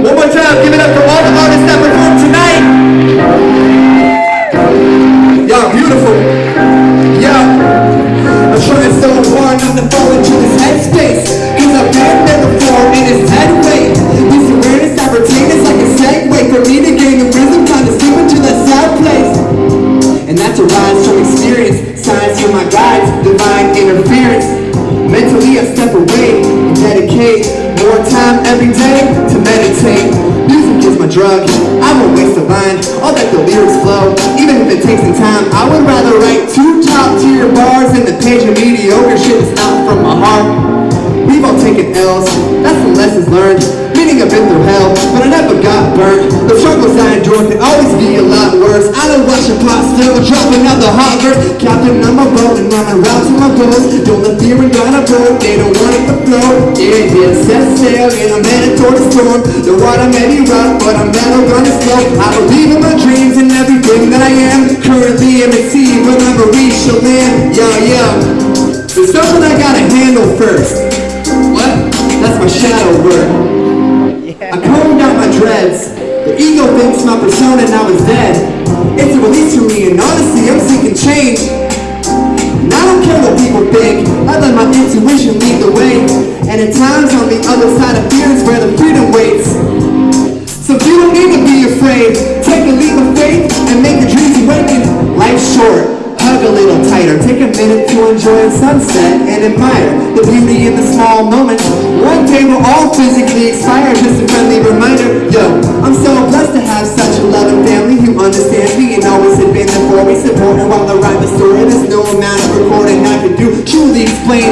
One more time, give it up for all the artists that performed tonight. Y'all beautiful. Yeah. I'm trying so hard not to fall into this headspace, cause I've been there before and it's dead weight. This awareness I retain is like a segue for me to gain the rhythm, time to slip into that sad place. And that's a rise from experience, signs from my guides, divine interference. Mentally I step away and dedicate more time every day to meditate. Music is my drug, I won't waste a line, I'll let the lyrics flow, even if it takes some time. I would rather write 2 top-tier bars than the page of mediocre shit that's not from my heart. We've all taken L's, that's the lessons learned, meaning I've been through hell, but I never got burnt. The struggles I endured can always be a lot worse. I don't watch a pot still, dropping out the hot verse. Captain on my boat and I'm around to my goals. Don't let fear and God aboard, they don't want it to flow. Yeah, set sail and I'm headed toward the storm. The water may be rough, but I'm never gonna slow. I believe in my dreams and everything that I am. Currently in the sea, but I'ma reach the land. Yeah. There's something I gotta handle first. What? That's my shadow work. I combed out my dreads. The ego thinks my persona now is dead. It's a release for me, and honestly, I'm seeking change. And I don't care what people think, I let my intuition lead the way. And at times on the other side of fear is where the freedom waits. So you don't need to be afraid. Take a leap of faith and make your dreams awaken. Life's short, hug a little tighter. Take a minute to enjoy the sunset and admire the beauty in the small moments. One day we'll all physically expire, just a friendly reminder. Yo, I'm so blessed to have such a loving family who understands me and always have been there for me, supporting while I write the story. There's no amount of recording I can do truly explain